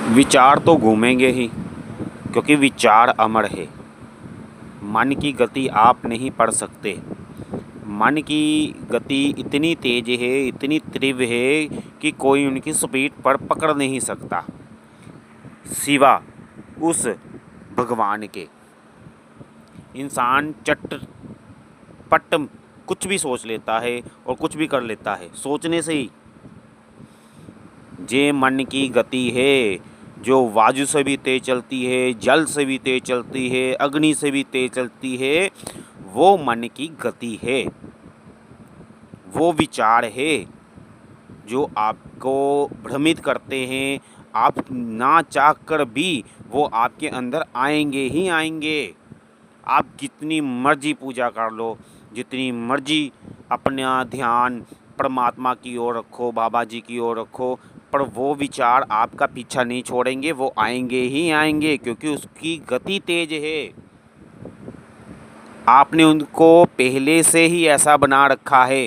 विचार तो घूमेंगे ही, क्योंकि विचार अमर है। मन की गति आप नहीं पढ़ सकते। मन की गति इतनी तेज है, इतनी तीव्र है कि कोई उनकी स्पीड पर पकड़ नहीं सकता सिवा उस भगवान के। इंसान चटपट कुछ भी सोच लेता है और कुछ भी कर लेता है सोचने से ही। जे मन की गति है, जो वायु से भी तेज चलती है, जल से भी तेज चलती है, अग्नि से भी तेज चलती है, वो मन की गति है। वो विचार है जो आपको भ्रमित करते हैं। आप ना चाह कर भी वो आपके अंदर आएंगे ही आएंगे। आप जितनी मर्जी पूजा कर लो, जितनी मर्जी अपना ध्यान परमात्मा की ओर रखो, बाबा जी की ओर रखो, पर वो विचार आपका पीछा नहीं छोड़ेंगे। वो आएंगे ही आएंगे, क्योंकि उसकी गति तेज है। आपने उनको पहले से ही ऐसा बना रखा है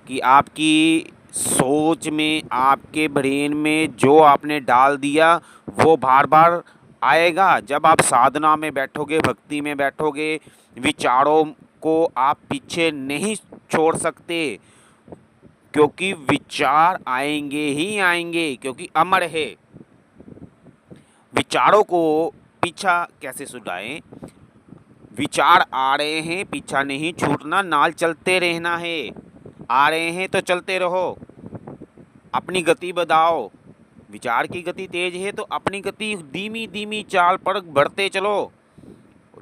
कि आपकी सोच में, आपके ब्रेन में जो आपने डाल दिया वो बार बार आएगा। जब आप साधना में बैठोगे, भक्ति में बैठोगे, विचारों को आप पीछे नहीं छोड़ सकते, क्योंकि विचार आएंगे ही आएंगे, क्योंकि अमर है। विचारों को पीछा कैसे छुड़ाएं? विचार आ रहे हैं, पीछा नहीं छूटना, नाल चलते रहना है। आ रहे हैं तो चलते रहो, अपनी गति बढ़ाओ। विचार की गति तेज है तो अपनी गति धीमी धीमी चाल पर बढ़ते चलो।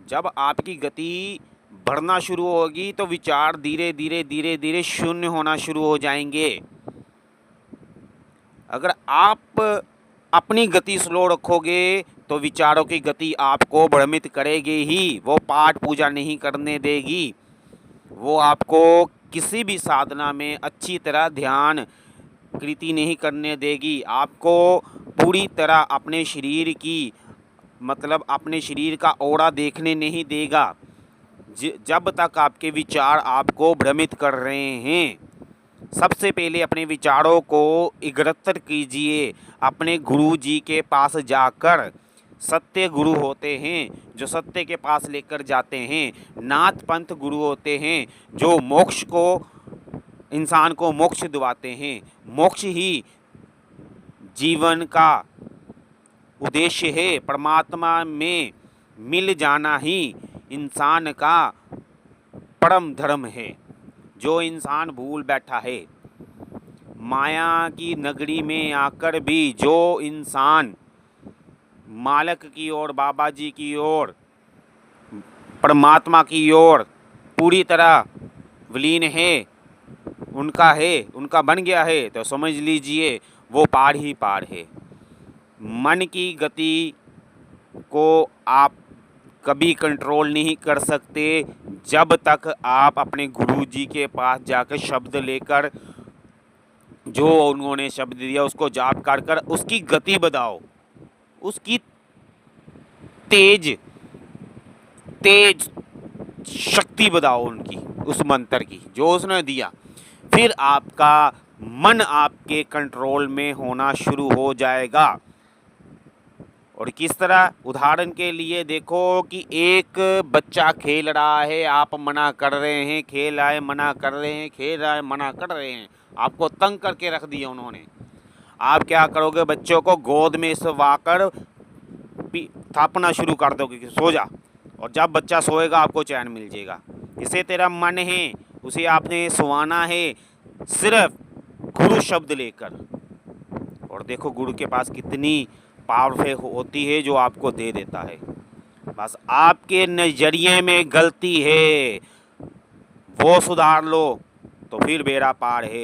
जब आपकी गति बढ़ना शुरू होगी तो विचार धीरे धीरे धीरे धीरे शून्य होना शुरू हो जाएंगे। अगर आप अपनी गति स्लो रखोगे तो विचारों की गति आपको भ्रमित करेगी ही। वो पाठ पूजा नहीं करने देगी। वो आपको किसी भी साधना में अच्छी तरह ध्यान कृति नहीं करने देगी। आपको पूरी तरह अपने शरीर की, मतलब अपने शरीर का औरा देखने नहीं देगा, जब तक आपके विचार आपको भ्रमित कर रहे हैं। सबसे पहले अपने विचारों को एकत्र कीजिए। अपने गुरु जी के पास जाकर, सत्य गुरु होते हैं जो सत्य के पास लेकर जाते हैं। नाथ पंथ गुरु होते हैं जो मोक्ष को, इंसान को मोक्ष दिवाते हैं। मोक्ष ही जीवन का उद्देश्य है। परमात्मा में मिल जाना ही इंसान का परम धर्म है। जो इंसान भूल बैठा है, माया की नगरी में आकर भी जो इंसान मालिक की ओर, बाबा जी की ओर, परमात्मा की ओर पूरी तरह विलीन है, उनका बन गया है, तो समझ लीजिए वो पार ही पार है। मन की गति को आप कभी कंट्रोल नहीं कर सकते जब तक आप अपने गुरु जी के पास जाकर शब्द लेकर, जो उन्होंने शब्द दिया उसको जाप कर उसकी गति बढ़ाओ, उसकी तेज तेज शक्ति बढ़ाओ, उनकी उस मंत्र की जो उसने दिया। फिर आपका मन आपके कंट्रोल में होना शुरू हो जाएगा। और किस तरह? उदाहरण के लिए देखो कि एक बच्चा खेल रहा है, आप मना कर रहे हैं, खेल रहा है मना कर रहे हैं, खेल रहा है मना कर रहे हैं, आपको तंग करके रख दिया उन्होंने। आप क्या करोगे? बच्चों को गोद में सवाकर थापना शुरू कर दोगे कि सो जा, और जब बच्चा सोएगा आपको चैन मिल जाएगा। इसे तेरा मन है, उसे आपने सुवाना है सिर्फ गुरु शब्द लेकर। और देखो गुरु के पास कितनी पावरफुल होती है जो आपको दे देता है। बस आपके नज़रिए में गलती है, वो सुधार लो तो फिर बेड़ा पार है।